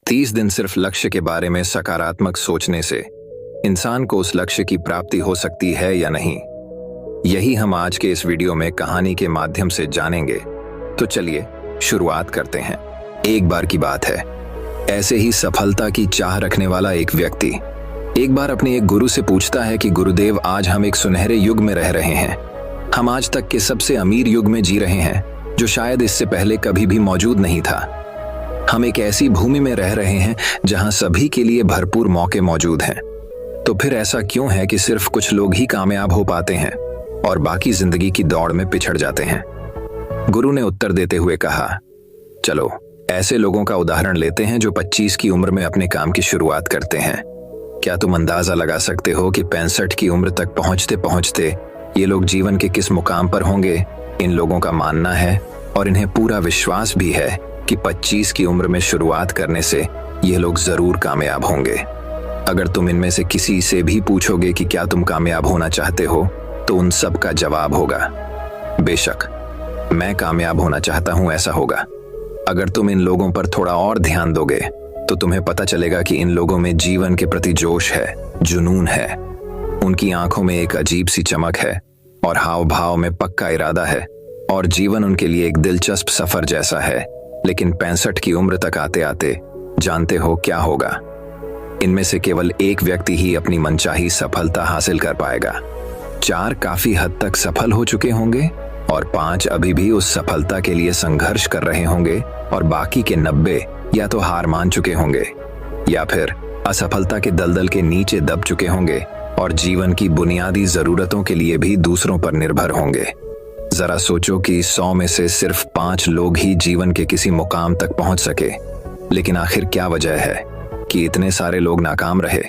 30 दिन सिर्फ लक्ष्य के बारे में सकारात्मक सोचने से इंसान को उस लक्ष्य की प्राप्ति हो सकती है या नहीं, यही हम आज के इस वीडियो में कहानी के माध्यम से जानेंगे। तो चलिए शुरुआत करते हैं। एक बार की बात है, ऐसे ही सफलता की चाह रखने वाला एक व्यक्ति एक बार अपने एक गुरु से पूछता है कि गुरुदेव, आज हम एक सुनहरे युग में रह रहे हैं। हम आज तक के सबसे अमीर युग में जी रहे हैं, जो शायद इससे पहले कभी भी मौजूद नहीं था। हम एक ऐसी भूमि में रह रहे हैं जहां सभी के लिए भरपूर मौके मौजूद हैं। तो फिर ऐसा क्यों है कि सिर्फ कुछ लोग ही कामयाब हो पाते हैं और बाकी जिंदगी की दौड़ में पिछड़ जाते हैं? गुरु ने उत्तर देते हुए कहा, चलो ऐसे लोगों का उदाहरण लेते हैं जो 25 की उम्र में अपने काम की शुरुआत करते हैं। क्या तुम अंदाजा लगा सकते हो कि 65 की उम्र तक पहुंचते पहुंचते ये लोग जीवन के किस मुकाम पर होंगे? इन लोगों का मानना है और इन्हें पूरा विश्वास भी है कि 25 की उम्र में शुरुआत करने से ये लोग जरूर कामयाब होंगे। अगर तुम इनमें से किसी से भी पूछोगे कि क्या तुम कामयाब होना चाहते हो, तो उन सब का जवाब होगा, बेशक मैं कामयाब होना चाहता हूं, ऐसा होगा। अगर तुम इन लोगों पर थोड़ा और ध्यान दोगे तो तुम्हें पता चलेगा कि इन लोगों में जीवन के प्रति जोश है, जुनून है। उनकी आंखों में एक अजीब सी चमक है और हाव भाव में पक्का इरादा है, और जीवन उनके लिए एक दिलचस्प सफर जैसा है। लेकिन 65 की उम्र तक आते आते जानते हो क्या होगा? इनमें से केवल एक व्यक्ति ही अपनी मनचाही सफलता हासिल कर पाएगा। 4 काफी हद तक सफल हो चुके होंगे और 5 अभी भी उस सफलता के लिए संघर्ष कर रहे होंगे, और बाकी के 90 या तो हार मान चुके होंगे या फिर असफलता के दलदल के नीचे दब चुके होंगे और जीवन की बुनियादी जरूरतों के लिए भी दूसरों पर निर्भर होंगे। जरा सोचो कि 100 में से सिर्फ 5 लोग ही जीवन के किसी मुकाम तक पहुंच सके। लेकिन आखिर क्या वजह है कि इतने सारे लोग नाकाम रहे?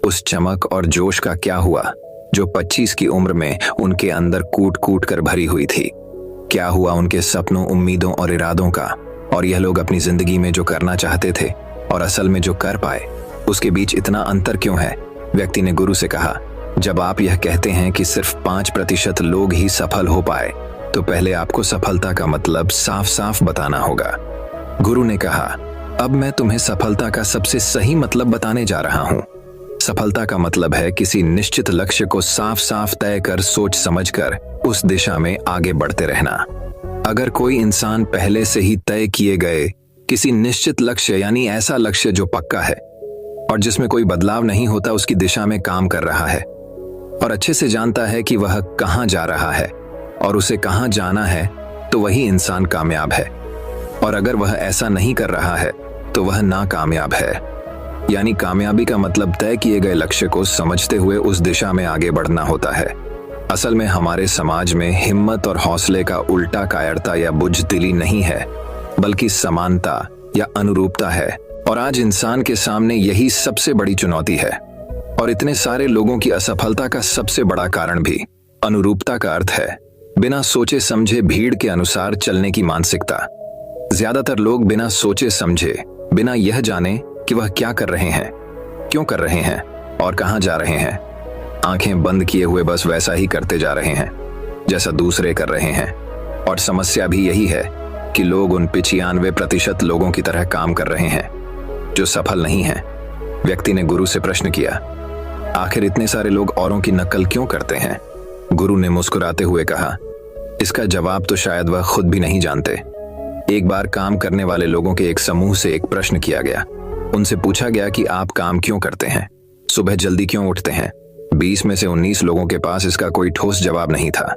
उस चमक और जोश का क्या हुआ जो 25 की उम्र में उनके अंदर कूट कूट कर भरी हुई थी? क्या हुआ उनके सपनों, उम्मीदों और इरादों का? और यह लोग अपनी जिंदगी में जो करना चाहते थे और असल में जो कर पाए, उसके बीच इतना अंतर क्यों है? व्यक्ति ने गुरु से कहा, जब आप यह कहते हैं कि सिर्फ 5% लोग ही सफल हो पाए, तो पहले आपको सफलता का मतलब साफ साफ बताना होगा। गुरु ने कहा, अब मैं तुम्हें सफलता का सबसे सही मतलब बताने जा रहा हूं। सफलता का मतलब है किसी निश्चित लक्ष्य को साफ साफ तय कर, सोच समझकर उस दिशा में आगे बढ़ते रहना। अगर कोई इंसान पहले से ही तय किए गए किसी निश्चित लक्ष्य, यानी ऐसा लक्ष्य जो पक्का है और जिसमें कोई बदलाव नहीं होता, उसकी दिशा में काम कर रहा है और अच्छे से जानता है कि वह कहां जा रहा है और उसे कहां जाना है, तो वही इंसान कामयाब है। और अगर वह ऐसा नहीं कर रहा है तो वह नाकामयाब है। यानी कामयाबी का मतलब तय किए गए लक्ष्य को समझते हुए उस दिशा में आगे बढ़ना होता है। असल में हमारे समाज में हिम्मत और हौसले का उल्टा कायरता या बुजदिली नहीं है, बल्कि समानता या अनुरूपता है। और आज इंसान के सामने यही सबसे बड़ी चुनौती है। और इतने सारे लोगों की असफलता का सबसे बड़ा कारण भी अनुरूपता का अर्थ है बिना सोचे समझे भीड़ के अनुसार चलने की मानसिकता। ज्यादातर लोग बिना सोचे समझे, बिना यह जाने कि वह क्या कर रहे हैं, क्यों कर रहे हैं और कहां जा रहे हैं, आंखें बंद किए हुए बस वैसा ही करते जा रहे हैं जैसा दूसरे कर रहे हैं। और समस्या भी यही है कि लोग उन 95% लोगों की तरह काम कर रहे हैं जो सफल नहीं हैं। व्यक्ति ने गुरु से प्रश्न किया, आखिर इतने सारे लोग औरों की नकल क्यों करते हैं? गुरु ने मुस्कुराते हुए कहा, इसका जवाब तो शायद वह खुद भी नहीं जानते। एक बार काम करने वाले लोगों के एक समूह से एक प्रश्न किया गया। उनसे पूछा गया कि आप काम क्यों करते हैं, सुबह जल्दी क्यों उठते हैं? 20 में से 19 लोगों के पास इसका कोई ठोस जवाब नहीं था।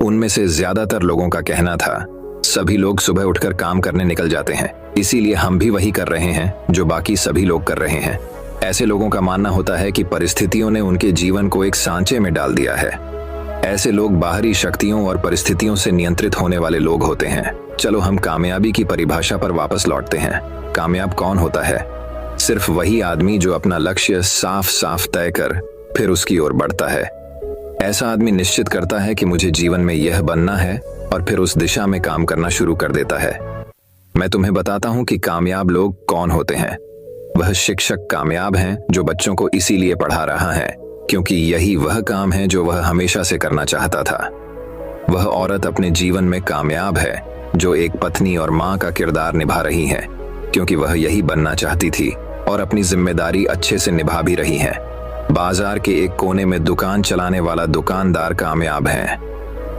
उनमें से ज्यादातर लोगों का कहना था, सभी लोग सुबह उठकर काम करने निकल जाते हैं, इसीलिए हम भी वही कर रहे हैं जो बाकी सभी लोग कर रहे हैं। ऐसे लोगों का मानना होता है कि परिस्थितियों ने उनके जीवन को एक सांचे में डाल दिया है। ऐसे लोग बाहरी शक्तियों और परिस्थितियों से नियंत्रित होने वाले लोग होते हैं। चलो हम कामयाबी की परिभाषा पर वापस लौटते हैं। कामयाब कौन होता है? सिर्फ वही आदमी जो अपना लक्ष्य साफ साफ तय कर फिर उसकी ओर बढ़ता है। ऐसा आदमी निश्चित करता है कि मुझे जीवन में यह बनना है और फिर उस दिशा में काम करना शुरू कर देता है। मैं तुम्हें बताता हूं कि कामयाब लोग कौन होते हैं। वह शिक्षक कामयाब हैं जो बच्चों को इसीलिए पढ़ा रहा है क्योंकि यही वह काम है जो वह हमेशा से करना चाहता था। वह औरत अपने जीवन में कामयाब है जो एक पत्नी और मां का किरदार निभा रही है क्योंकि वह यही बनना चाहती थी और अपनी जिम्मेदारी अच्छे से निभा भी रही है। बाजार के एक कोने में दुकान चलाने वाला दुकानदार कामयाब है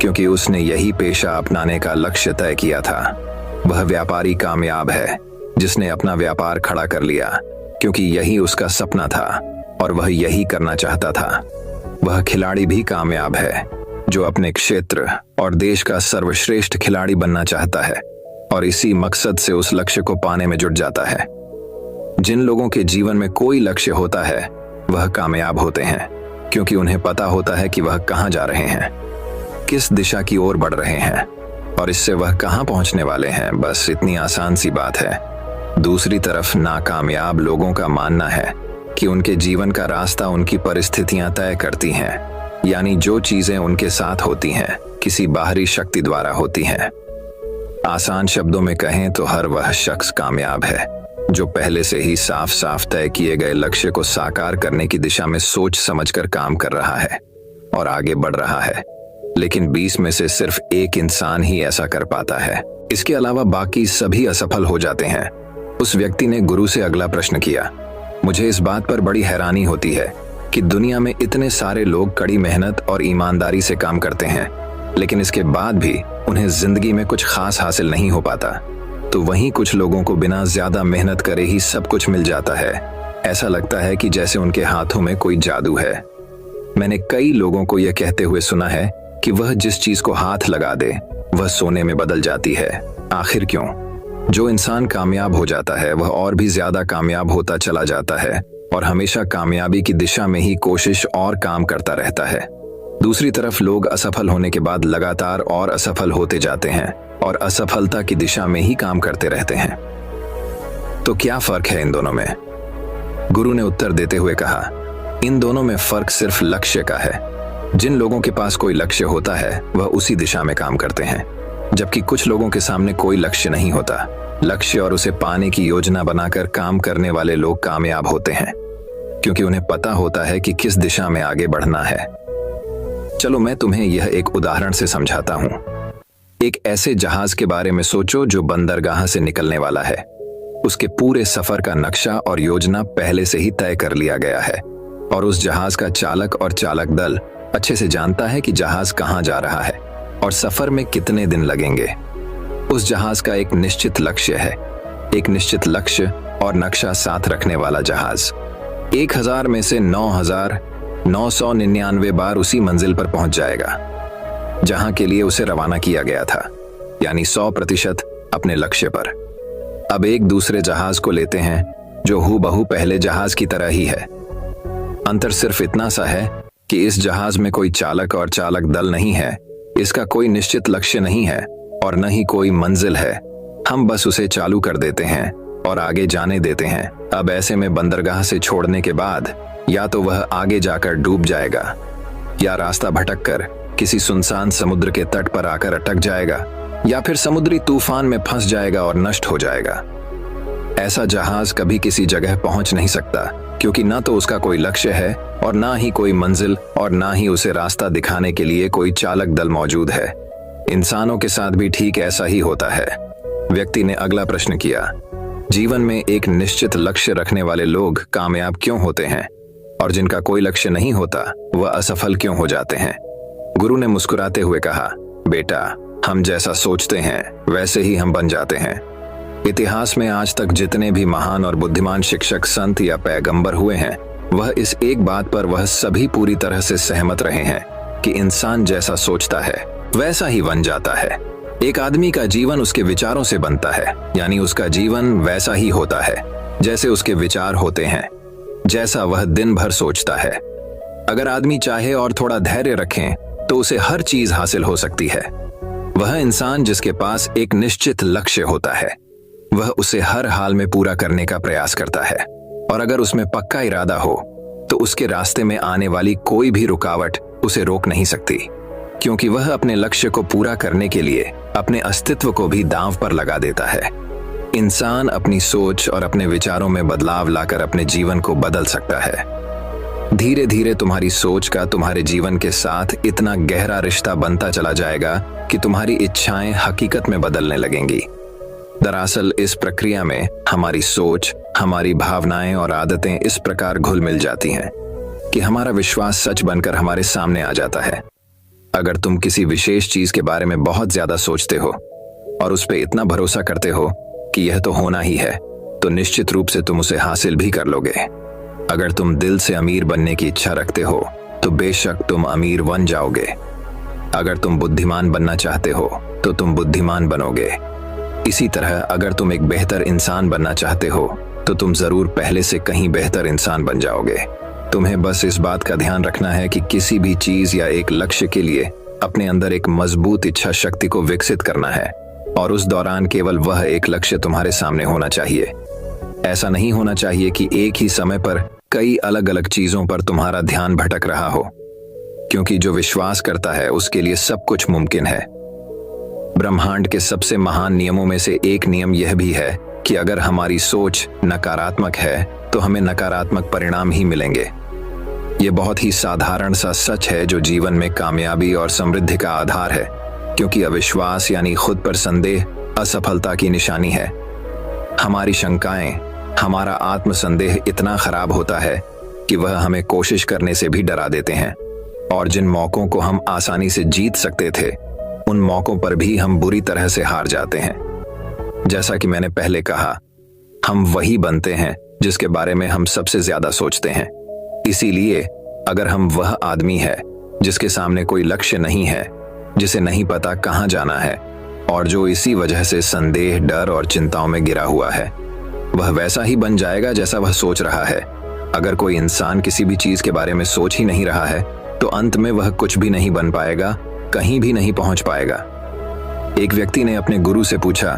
क्योंकि उसने यही पेशा अपनाने का लक्ष्य तय किया था। वह व्यापारी कामयाब है जिसने अपना व्यापार खड़ा कर लिया क्योंकि यही उसका सपना था और वह यही करना चाहता था। वह खिलाड़ी भी कामयाब है जो अपने क्षेत्र और देश का सर्वश्रेष्ठ खिलाड़ी बनना चाहता है और इसी मकसद से उस लक्ष्य को पाने में जुट जाता है। जिन लोगों के जीवन में कोई लक्ष्य होता है वह कामयाब होते हैं क्योंकि उन्हें पता होता है कि वह कहां जा रहे हैं, किस दिशा की ओर बढ़ रहे हैं और इससे वह कहां पहुंचने वाले हैं। बस इतनी आसान सी बात है। दूसरी तरफ नाकामयाब लोगों का मानना है कि उनके जीवन का रास्ता उनकी परिस्थितियां तय करती हैं, यानी जो चीजें उनके साथ होती हैं किसी बाहरी शक्ति द्वारा होती हैं। आसान शब्दों में कहें तो हर वह शख्स कामयाब है जो पहले से ही साफ साफ तय किए गए लक्ष्य को साकार करने की दिशा में सोच समझकर काम कर रहा है और आगे बढ़ रहा है। लेकिन 20 में से सिर्फ एक इंसान ही ऐसा कर पाता है। इसके अलावा बाकी सभी असफल हो जाते हैं। उस व्यक्ति ने गुरु से अगला प्रश्न किया, मुझे इस बात पर बड़ी हैरानी होती है कि दुनिया में इतने सारे लोग कड़ी मेहनत और ईमानदारी से काम करते हैं लेकिन इसके बाद भी उन्हें जिंदगी में कुछ खास हासिल नहीं हो पाता, तो वहीं कुछ लोगों को बिना ज्यादा मेहनत करे ही सब कुछ मिल जाता है। ऐसा लगता है कि जैसे उनके हाथों में कोई जादू है। मैंने कई लोगों को यह कहते हुए सुना है कि वह जिस चीज को हाथ लगा दे वह सोने में बदल जाती है। आखिर क्यों? जो इंसान कामयाब हो जाता है वह और भी ज्यादा कामयाब होता चला जाता है और हमेशा कामयाबी की दिशा में ही कोशिश और काम करता रहता है। दूसरी तरफ लोग असफल होने के बाद लगातार और असफल होते जाते हैं और असफलता की दिशा में ही काम करते रहते हैं। तो क्या फर्क है इन दोनों में? गुरु ने उत्तर देते हुए कहा, इन दोनों में फर्क सिर्फ लक्ष्य का है। जिन लोगों के पास कोई लक्ष्य होता है वह उसी दिशा में काम करते हैं, जबकि कुछ लोगों के सामने कोई लक्ष्य नहीं होता। लक्ष्य और उसे पाने की योजना बनाकर काम करने वाले लोग कामयाब होते हैं क्योंकि उन्हें पता होता है कि किस दिशा में आगे बढ़ना है। चलो मैं तुम्हें यह एक उदाहरण से समझाता हूं। एक ऐसे जहाज के बारे में सोचो जो बंदरगाह से निकलने वाला है। उसके पूरे सफर का नक्शा और योजना पहले से ही तय कर लिया गया है और उस जहाज का चालक और चालक दल अच्छे से जानता है कि जहाज कहां जा रहा है और सफर में कितने दिन लगेंगे। उस जहाज का एक निश्चित लक्ष्य है, एक निश्चित लक्ष्य और नक्शा साथ रखने वाला जहाज 1000 में से 9999 बार उसी मंजिल पर पहुंच जाएगा जहां के लिए उसे रवाना किया गया था, यानी 100% अपने लक्ष्य पर। अब एक दूसरे जहाज को लेते हैं जो हूबहू पहले जहाज की तरह ही है। अंतर सिर्फ इतना सा है कि इस जहाज में कोई चालक और चालक दल नहीं है, इसका कोई निश्चित लक्ष्य नहीं है और न ही कोई मंजिल है। हम बस उसे चालू कर देते हैं और आगे जाने देते हैं। अब ऐसे में बंदरगाह से छोड़ने के बाद या तो वह आगे जाकर डूब जाएगा या रास्ता भटककर किसी सुनसान समुद्र के तट पर आकर अटक जाएगा या फिर समुद्री तूफान में फंस जाएगा और नष्ट हो जाएगा। ऐसा जहाज कभी किसी जगह पहुंच नहीं सकता क्योंकि ना तो उसका कोई लक्ष्य है और ना ही कोई मंजिल और ना ही उसे रास्ता दिखाने के लिए कोई चालक दल मौजूद है। इंसानों के साथ भी ठीक ऐसा ही होता है। व्यक्ति ने अगला प्रश्न किया, जीवन में एक निश्चित लक्ष्य रखने वाले लोग कामयाब क्यों होते हैं और जिनका कोई लक्ष्य नहीं होता वह असफल क्यों हो जाते हैं? गुरु ने मुस्कुराते हुए कहा, बेटा, हम जैसा सोचते हैं वैसे ही हम बन जाते हैं। इतिहास में आज तक जितने भी महान और बुद्धिमान शिक्षक, संत या पैगंबर हुए हैं वह इस एक बात पर वह सभी पूरी तरह से सहमत रहे हैं कि इंसान जैसा सोचता है वैसा ही बन जाता है। एक आदमी का जीवन उसके विचारों से बनता है, यानी उसका जीवन वैसा ही होता है जैसे उसके विचार होते हैं, जैसा वह दिन भर सोचता है। अगर आदमी चाहे और थोड़ा धैर्य रखें तो उसे हर चीज हासिल हो सकती है। वह इंसान जिसके पास एक निश्चित लक्ष्य होता है वह उसे हर हाल में पूरा करने का प्रयास करता है और अगर उसमें पक्का इरादा हो तो उसके रास्ते में आने वाली कोई भी रुकावट उसे रोक नहीं सकती, क्योंकि वह अपने लक्ष्य को पूरा करने के लिए अपने अस्तित्व को भी दांव पर लगा देता है। इंसान अपनी सोच और अपने विचारों में बदलाव लाकर अपने जीवन को बदल सकता है। धीरे धीरे तुम्हारी सोच का तुम्हारे जीवन के साथ इतना गहरा रिश्ता बनता चला जाएगा कि तुम्हारी इच्छाएं हकीकत में बदलने लगेंगी। दरअसल इस प्रक्रिया में हमारी सोच, हमारी भावनाएं और आदतें इस प्रकार घुल मिल जाती हैं कि हमारा विश्वास सच बनकर हमारे सामने आ जाता है। अगर तुम किसी विशेष चीज के बारे में बहुत ज्यादा सोचते हो और उस पर इतना भरोसा करते हो कि यह तो होना ही है, तो निश्चित रूप से तुम उसे हासिल भी कर लोगे। अगर तुम दिल से अमीर बनने की इच्छा रखते हो तो बेशक तुम अमीर बन जाओगे। अगर तुम बुद्धिमान बनना चाहते हो तो तुम बुद्धिमान बनोगे। इसी तरह अगर तुम एक बेहतर इंसान बनना चाहते हो तो तुम जरूर पहले से कहीं बेहतर इंसान बन जाओगे। तुम्हें बस इस बात का ध्यान रखना है कि किसी भी चीज या एक लक्ष्य के लिए अपने अंदर एक मजबूत इच्छा शक्ति को विकसित करना है, और उस दौरान केवल वह एक लक्ष्य तुम्हारे सामने होना चाहिए। ऐसा नहीं होना चाहिए कि एक ही समय पर कई अलग अलग चीजों पर तुम्हारा ध्यान भटक रहा हो, क्योंकि जो विश्वास करता है उसके लिए सब कुछ मुमकिन है। ब्रह्मांड के सबसे महान नियमों में से एक नियम यह भी है कि अगर हमारी सोच नकारात्मक है तो हमें नकारात्मक परिणाम ही मिलेंगे। ये बहुत ही साधारण सा सच है जो जीवन में कामयाबी और समृद्धि का आधार है, क्योंकि अविश्वास यानी खुद पर संदेह असफलता की निशानी है। हमारी शंकाएं, हमारा आत्मसंदेह इतना खराब होता है कि वह हमें कोशिश करने से भी डरा देते हैं, और जिन मौकों को हम आसानी से जीत सकते थे उन मौकों पर भी हम बुरी तरह से हार जाते हैं। जैसा कि मैंने पहले कहा, हम वही बनते हैं जिसके बारे में हम सबसे ज्यादा सोचते हैं। इसीलिए अगर हम वह आदमी है जिसके सामने कोई लक्ष्य नहीं है, जिसे नहीं पता कहां जाना है, और जो इसी वजह से संदेह, डर और चिंताओं में गिरा हुआ है, वह वैसा ही बन जाएगा जैसा वह सोच रहा है। अगर कोई इंसान किसी भी चीज के बारे में सोच ही नहीं रहा है तो अंत में वह कुछ भी नहीं बन पाएगा, कहीं भी नहीं पहुंच पाएगा। एक व्यक्ति ने अपने गुरु से पूछा,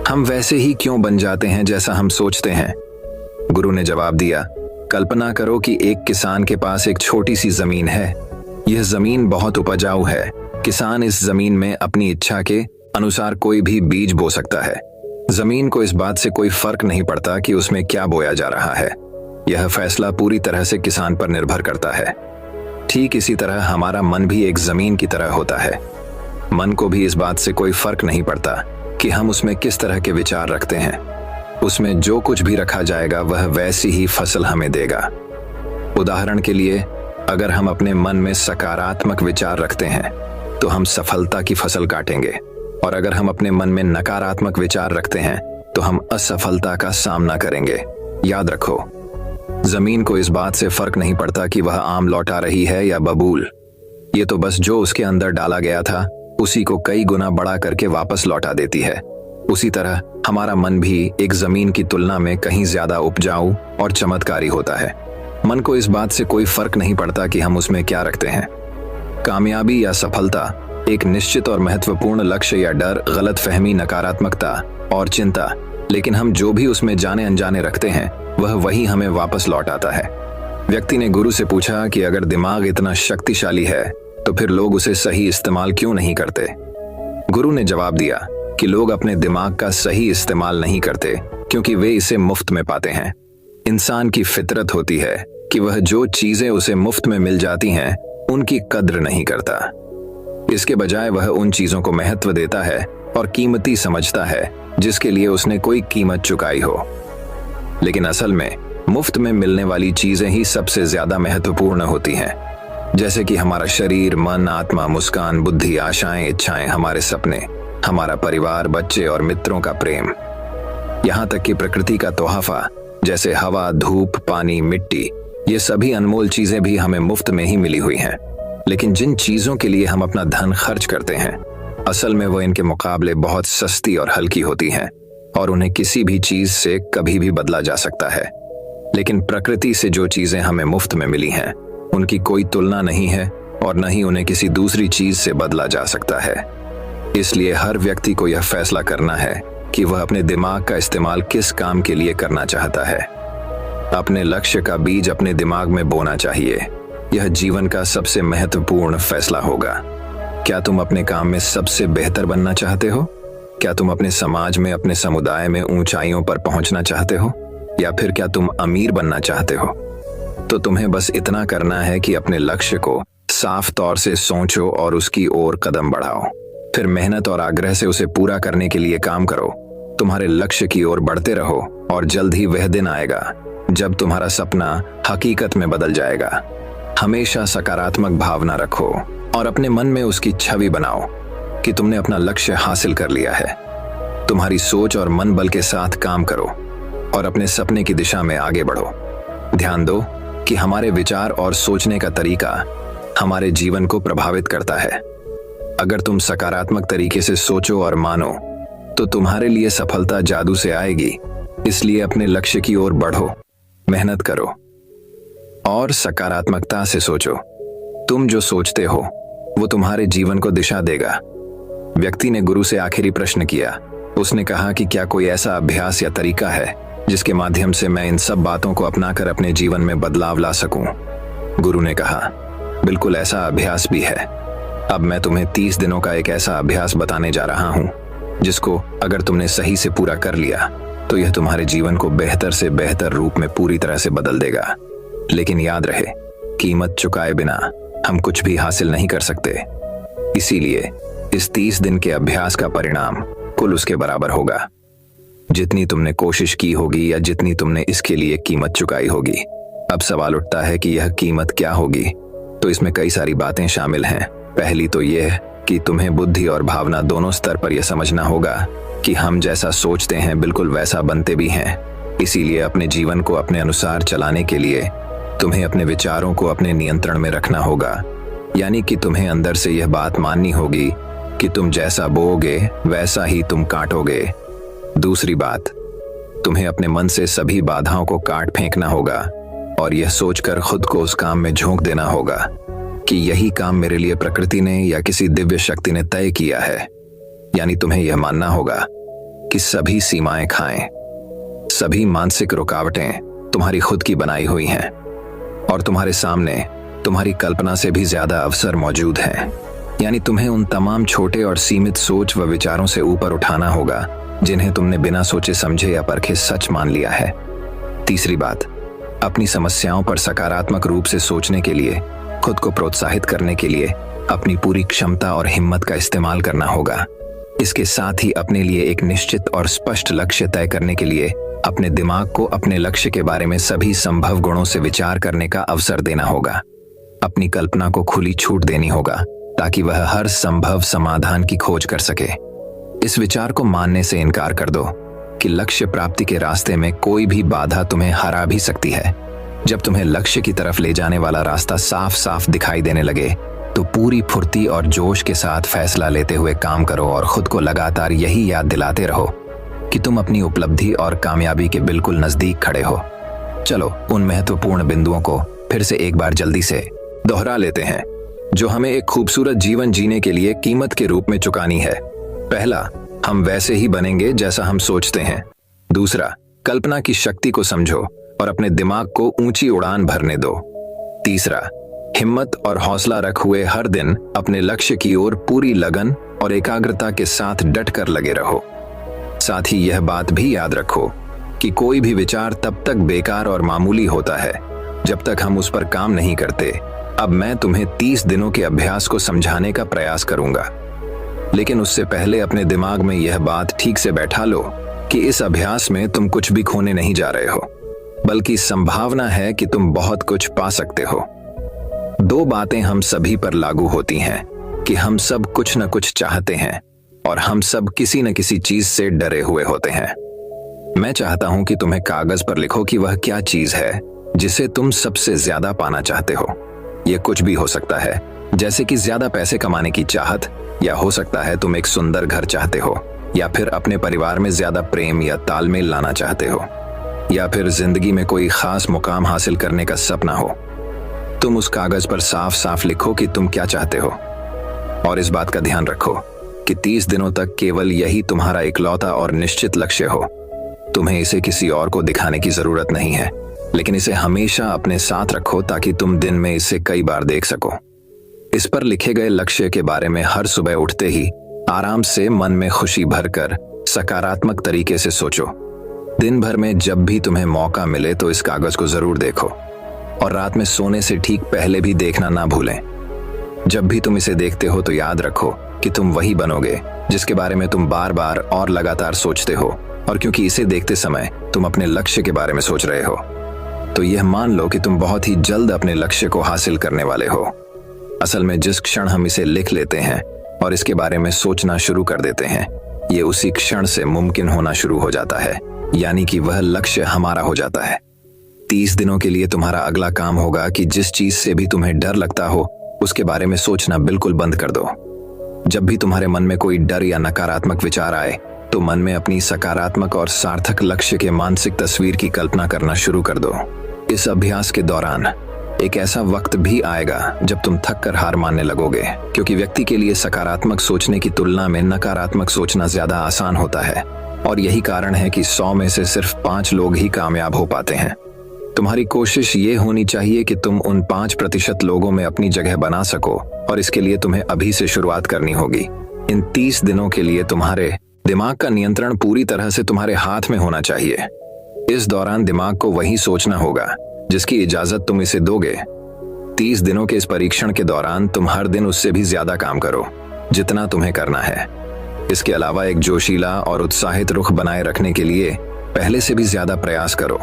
हम वैसे ही क्यों बन जाते हैं जैसा हम सोचते हैं? गुरु ने जवाब दिया, कल्पना करो कि एक किसान के पास एक छोटी सी जमीन है। यह जमीन बहुत उपजाऊ है। किसान इस जमीन में अपनी इच्छा के अनुसार कोई भी बीज बो सकता है। जमीन को इस बात से कोई फर्क नहीं पड़ता कि उसमें क्या बोया जा रहा है। यह फैसला पूरी तरह से किसान पर निर्भर करता है। ठीक इसी तरह हमारा मन भी एक जमीन की तरह होता है। मन को भी इस बात से कोई फर्क नहीं पड़ता कि हम उसमें किस तरह के विचार रखते हैं। उसमें जो कुछ भी रखा जाएगा वह वैसी ही फसल हमें देगा। उदाहरण के लिए, अगर हम अपने मन में सकारात्मक विचार रखते हैं तो हम सफलता की फसल काटेंगे, और अगर हम अपने मन में नकारात्मक विचार रखते हैं तो हम असफलता का सामना करेंगे। याद रखो, जमीन को इस बात से फर्क नहीं पड़ता कि वह आम लौटा रही है या बबूल। ये तो बस जो उसके अंदर डाला गया था उसी को कई गुना बड़ा करके वापस लौटा देती है। उसी तरह हमारा मन भी एक जमीन की तुलना में कहीं ज्यादा उपजाऊ और चमत्कारी होता है। मन को इस बात से कोई फर्क नहीं पड़ता कि हम उसमें क्या रखते हैं। कामयाबी या सफलता, एक निश्चित और महत्वपूर्ण लक्ष्य या डर, गलतफहमी, नकारात्मकता और चिंता, लेकिन हम जो भी उसमें जाने अनजाने रखते हैं वह वही हमें वापस लौट आता है। व्यक्ति ने गुरु से पूछा कि अगर दिमाग इतना शक्तिशाली है तो फिर लोग उसे सही इस्तेमाल क्यों नहीं करते? गुरु ने जवाब दिया कि लोग अपने दिमाग का सही इस्तेमाल नहीं करते क्योंकि वे इसे मुफ्त में पाते हैं। इंसान की फितरत होती है कि वह जो चीजें उसे मुफ्त में मिल जाती हैं उनकी कद्र नहीं करता। इसके बजाय वह उन चीजों को महत्व देता है और कीमती समझता है जिसके लिए उसने कोई कीमत चुकाई हो। लेकिन असल में मुफ्त में मिलने वाली चीजें ही सबसे ज्यादा महत्वपूर्ण होती हैं, जैसे कि हमारा शरीर, मन, आत्मा, मुस्कान, बुद्धि, आशाएं, इच्छाएं, हमारे सपने, हमारा परिवार, बच्चे और मित्रों का प्रेम, यहाँ तक कि प्रकृति का तोहफा जैसे हवा, धूप, पानी, मिट्टी, ये सभी अनमोल चीजें भी हमें मुफ्त में ही मिली हुई हैं। लेकिन जिन चीजों के लिए हम अपना धन खर्च करते हैं असल में वो इनके मुकाबले बहुत सस्ती और हल्की होती हैं और उन्हें किसी भी चीज से कभी भी बदला जा सकता है। लेकिन प्रकृति से जो चीजें हमें मुफ्त में मिली हैं उनकी कोई तुलना नहीं है और न ही उन्हें किसी दूसरी चीज से बदला जा सकता है। इसलिए हर व्यक्ति को यह फैसला करना है कि वह अपने दिमाग का इस्तेमाल किस काम के लिए करना चाहता है। अपने लक्ष्य का बीज अपने दिमाग में बोना चाहिए। यह जीवन का सबसे महत्वपूर्ण फैसला होगा। क्या तुम अपने काम में सबसे बेहतर बनना चाहते हो? क्या तुम अपने समाज में, अपने समुदाय में ऊंचाइयों पर पहुंचना चाहते हो? या फिर क्या तुम अमीर बनना चाहते हो? तो तुम्हें बस इतना करना है कि अपने लक्ष्य को साफ तौर से सोचो और उसकी ओर कदम बढ़ाओ। फिर मेहनत और आग्रह से उसे पूरा करने के लिए काम करो। तुम्हारे लक्ष्य की ओर बढ़ते रहो और जल्द ही वह दिन आएगा जब तुम्हारा सपना हकीकत में बदल जाएगा। हमेशा सकारात्मक भावना रखो और अपने मन में उसकी छवि बनाओ कि तुमने अपना लक्ष्य हासिल कर लिया है। तुम्हारी सोच और मन बल के साथ काम करो और अपने सपने की दिशा में आगे बढ़ो। ध्यान दो कि हमारे विचार और सोचने का तरीका हमारे जीवन को प्रभावित करता है। अगर तुम सकारात्मक तरीके से सोचो और मानो तो तुम्हारे लिए सफलता जादू से आएगी। इसलिए अपने लक्ष्य की ओर बढ़ो, मेहनत करो और सकारात्मकता से सोचो। तुम जो सोचते हो वो तुम्हारे जीवन को दिशा देगा। व्यक्ति ने गुरु से आखिरी प्रश्न किया। उसने कहा कि क्या कोई ऐसा अभ्यास या तरीका है जिसके माध्यम से मैं इन सब बातों को अपनाकर अपने जीवन में बदलाव ला सकूं? गुरु ने कहा, बिल्कुल ऐसा अभ्यास भी है। अब मैं तुम्हें 30 दिनों का एक ऐसा अभ्यास बताने जा रहा हूं जिसको अगर तुमने सही से पूरा कर लिया तो यह तुम्हारे जीवन को बेहतर से बेहतर रूप में पूरी तरह से बदल देगा। लेकिन याद रहे, कीमत चुकाए बिना हम कुछ भी हासिल नहीं कर सकते। इसीलिए इस 30 दिन के अभ्यास का परिणाम कुल उसके बराबर होगा जितनी तुमने कोशिश की होगी या जितनी तुमने इसके लिए कीमत चुकाई होगी। अब सवाल उठता है कि यह कीमत क्या होगी? तो इसमें कई सारी बातें शामिल हैं। पहली तो यह कि तुम्हें बुद्धि और भावना दोनों स्तर पर यह समझना होगा कि हम जैसा सोचते हैं बिल्कुल वैसा बनते भी हैं। इसीलिए अपने जीवन को अपने अनुसार चलाने के लिए तुम्हें अपने विचारों को अपने नियंत्रण में रखना होगा। यानी कि तुम्हें अंदर से यह बात माननी होगी कि तुम जैसा बोओगे वैसा ही तुम काटोगे। दूसरी बात, तुम्हें अपने मन से सभी बाधाओं को काट फेंकना होगा और यह सोचकर खुद को उस काम में झोंक देना होगा कि यही काम मेरे लिए प्रकृति ने या किसी दिव्य शक्ति ने तय किया है। यानी तुम्हें यह मानना होगा कि सभी सीमाएं खाएं, सभी मानसिक रुकावटें तुम्हारी खुद की बनाई हुई हैं और तुम्हारे सामने तुम्हारी कल्पना से भी ज्यादा अवसर मौजूद हैं। यानी तुम्हें उन तमाम छोटे और सीमित सोच व विचारों से ऊपर उठाना होगा जिन्हें तुमने बिना सोचे समझे या परखे सच मान लिया है। तीसरी बात, अपनी समस्याओं पर सकारात्मक रूप से सोचने के लिए, खुद को प्रोत्साहित करने के लिए अपनी पूरी क्षमता और हिम्मत का इस्तेमाल करना होगा। इसके साथ ही अपने लिए एक निश्चित और स्पष्ट लक्ष्य तय करने के लिए अपने दिमाग को अपने लक्ष्य के बारे में सभी संभव गुणों से विचार करने का अवसर देना होगा। अपनी कल्पना को खुली छूट देनी होगा ताकि वह हर संभव समाधान की खोज कर सके। इस विचार को मानने से इनकार कर दो कि लक्ष्य प्राप्ति के रास्ते में कोई भी बाधा तुम्हें हरा भी सकती है। जब तुम्हें लक्ष्य की तरफ ले जाने वाला रास्ता साफ साफ दिखाई देने लगे तो पूरी फुर्ती और जोश के साथ फैसला लेते हुए काम करो और खुद को लगातार यही याद दिलाते रहो कि तुम अपनी उपलब्धि और कामयाबी के बिल्कुल नजदीक खड़े हो। चलो उन महत्वपूर्ण बिंदुओं को फिर से एक बार जल्दी से दोहरा लेते हैं जो हमें एक खूबसूरत जीवन जीने के लिए कीमत के रूप में चुकानी है। पहला, हम वैसे ही बनेंगे जैसा हम सोचते हैं। दूसरा, कल्पना की शक्ति को समझो और अपने दिमाग को ऊंची उड़ान भरने दो। तीसरा, हिम्मत और हौसला रख हुए हर दिन अपने लक्ष्य की ओर पूरी लगन और एकाग्रता के साथ डट कर लगे रहो। साथ ही यह बात भी याद रखो कि कोई भी विचार तब तक बेकार और मामूली होता है जब तक हम उस पर काम नहीं करते। अब मैं तुम्हें 30 दिनों के अभ्यास को समझाने का प्रयास करूंगा, लेकिन उससे पहले अपने दिमाग में यह बात ठीक से बैठा लो कि इस अभ्यास में तुम कुछ भी खोने नहीं जा रहे हो, बल्कि संभावना है कि तुम बहुत कुछ पा सकते हो। दो बातें हम सभी पर लागू होती हैं कि हम सब कुछ न कुछ चाहते हैं और हम सब किसी न किसी चीज से डरे हुए होते हैं। मैं चाहता हूं कि तुम्हें कागज पर लिखो कि वह क्या चीज है जिसे तुम सबसे ज्यादा पाना चाहते हो। यह कुछ भी हो सकता है, जैसे कि ज्यादा पैसे कमाने की चाहत, या हो सकता है तुम एक सुंदर घर चाहते हो, या फिर अपने परिवार में ज्यादा प्रेम या तालमेल लाना चाहते हो, या फिर जिंदगी में कोई खास मुकाम हासिल करने का सपना हो। तुम उस कागज पर साफ साफ लिखो कि तुम क्या चाहते हो और इस बात का ध्यान रखो कि 30 दिनों तक केवल यही तुम्हारा इकलौता और निश्चित लक्ष्य हो। तुम्हें इसे किसी और को दिखाने की जरूरत नहीं है, लेकिन इसे हमेशा अपने साथ रखो ताकि तुम दिन में इसे कई बार देख सको। इस पर लिखे गए लक्ष्य के बारे में हर सुबह उठते ही आराम से मन में खुशी भरकर सकारात्मक तरीके से सोचो। दिन भर में जब भी तुम्हें मौका मिले तो इस कागज को जरूर देखो और रात में सोने से ठीक पहले भी देखना ना भूलें। जब भी तुम इसे देखते हो तो याद रखो कि तुम वही बनोगे जिसके बारे में तुम बार बार और लगातार सोचते हो और क्योंकि इसे देखते समय तुम अपने लक्ष्य के बारे में सोच रहे हो, तो यह मान लो कि तुम बहुत ही जल्द अपने लक्ष्य को हासिल करने वाले हो। असल में जिस क्षण हम इसे लिख लेते हैं और इसके बारे में सोचना शुरू कर देते हैं, ये उसी क्षण से मुमकिन होना शुरू हो जाता है, यानी कि वह लक्ष्य हमारा हो जाता है। 30 दिनों के लिए तुम्हारा अगला काम होगा कि जिस चीज से भी तुम्हें डर लगता हो उसके बारे में सोचना बिल्कुल बंद कर दो। जब भी तुम्हारे मन में कोई डर या नकारात्मक विचार आए, तो मन में अपनी सकारात्मक और सार्थक लक्ष्य के मानसिक तस्वीर की कल्पना करना शुरू कर दो। इस अभ्यास के दौरान एक ऐसा वक्त भी आएगा जब तुम थक कर हार मानने लगोगे, क्योंकि व्यक्ति के लिए सकारात्मक सोचने की तुलना में नकारात्मक सोचना ज्यादा आसान होता है। और यही कारण है कि 100 में से सिर्फ 5 लोग ही कामयाब हो पाते हैं। तुम्हारी कोशिश ये होनी चाहिए कि तुम उन 5% लोगों में अपनी जगह बना सको, और इसके लिए तुम्हें अभी से शुरुआत करनी होगी। इन 30 दिनों के लिए तुम्हारे दिमाग का नियंत्रण पूरी तरह से तुम्हारे हाथ में होना चाहिए। इस दौरान दिमाग को वही सोचना होगा जिसकी इजाजत तुम इसे दोगे। 30 दिनों के इस परीक्षण के दौरान तुम हर दिन उससे भी ज्यादा काम करो जितना तुम्हें करना है। इसके अलावा एक जोशीला और उत्साहित रुख बनाए रखने के लिए पहले से भी ज्यादा प्रयास करो।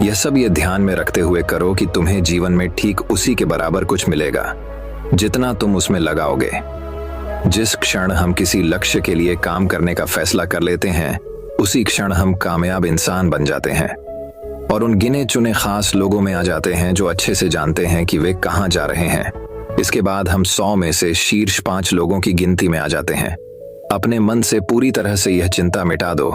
यह सब ये ध्यान में रखते हुए करो कि तुम्हें जीवन में ठीक उसी के बराबर कुछ मिलेगा जितना तुम उसमें लगाओगे। जिस क्षण हम किसी लक्ष्य के लिए काम करने का फैसला कर लेते हैं, उसी क्षण हम कामयाब इंसान बन जाते हैं और उन गिने चुने खास लोगों में आ जाते हैं जो अच्छे से जानते हैं कि वे कहां जा रहे हैं। इसके बाद हम 100 में से शीर्ष 5 लोगों की गिनती में आ जाते हैं। अपने मन से पूरी तरह से यह चिंता मिटा दो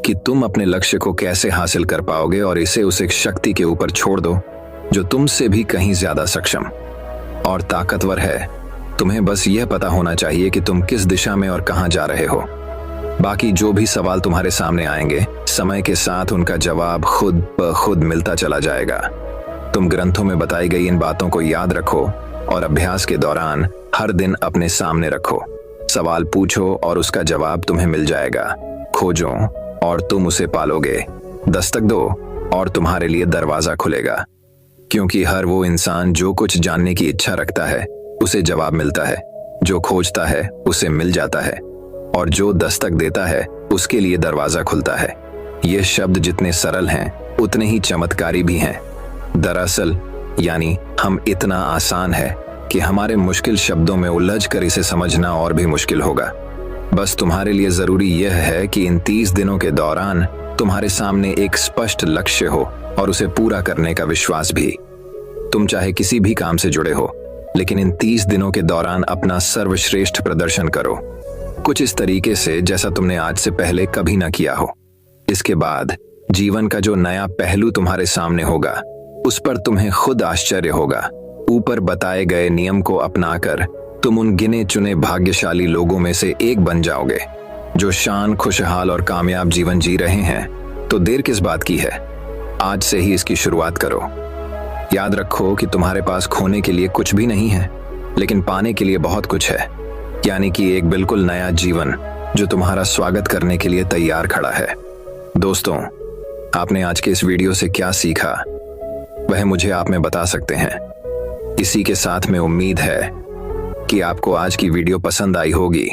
कि तुम अपने लक्ष्य को कैसे हासिल कर पाओगे और इसे उस एक शक्ति के ऊपर छोड़ दो जो तुमसे भी कहीं ज्यादा सक्षम और ताकतवर है। तुम्हें बस यह पता होना चाहिए कि तुम किस दिशा में और कहां जा रहे हो। बाकी जो भी सवाल तुम्हारे सामने आएंगे, समय के साथ उनका जवाब खुद ब खुद मिलता चला जाएगा। तुम ग्रंथों में बताई गई इन बातों को याद रखो और अभ्यास के दौरान हर दिन अपने सामने रखो। सवाल पूछो और उसका जवाब तुम्हें मिल जाएगा। खोजो और तुम उसे पालोगे। दस्तक दो और तुम्हारे लिए दरवाजा खुलेगा, क्योंकि हर वो इंसान जो कुछ जानने की इच्छा रखता है उसे जवाब मिलता है, जो खोजता है उसे मिल जाता है, और जो दस्तक देता है उसके लिए दरवाजा खुलता है। ये शब्द जितने सरल हैं उतने ही चमत्कारी भी हैं। दरअसल यानी हम इतना आसान है कि हमारे मुश्किल शब्दों में उलझ कर इसे समझना और भी मुश्किल होगा। बस तुम्हारे लिए जरूरी यह है कि इन 30 दिनों के दौरान तुम्हारे सामने एक स्पष्ट लक्ष्य हो और उसे पूरा करने का विश्वास भी। तुम चाहे किसी भी काम से जुड़े हो, लेकिन इन 30 दिनों के दौरान अपना सर्वश्रेष्ठ प्रदर्शन करो, कुछ इस तरीके से जैसा तुमने आज से पहले कभी ना किया हो। इसके बाद जीवन का जो नया पहलू तुम्हारे सामने होगा उस पर तुम्हें खुद आश्चर्य होगा। ऊपर बताए गए नियम को अपनाकर तुम उन गिने चुने भाग्यशाली लोगों में से एक बन जाओगे जो शान, खुशहाल और कामयाब जीवन जी रहे हैं। तो देर किस बात की है, आज से ही इसकी शुरुआत करो। याद रखो कि तुम्हारे पास खोने के लिए कुछ भी नहीं है, लेकिन पाने के लिए बहुत कुछ है, यानी कि एक बिल्कुल नया जीवन जो तुम्हारा स्वागत करने के लिए तैयार खड़ा है। दोस्तों, आपने आज के इस वीडियो से क्या सीखा वह मुझे आप में बता सकते हैं। इसी के साथ में उम्मीद है कि आपको आज की वीडियो पसंद आई होगी।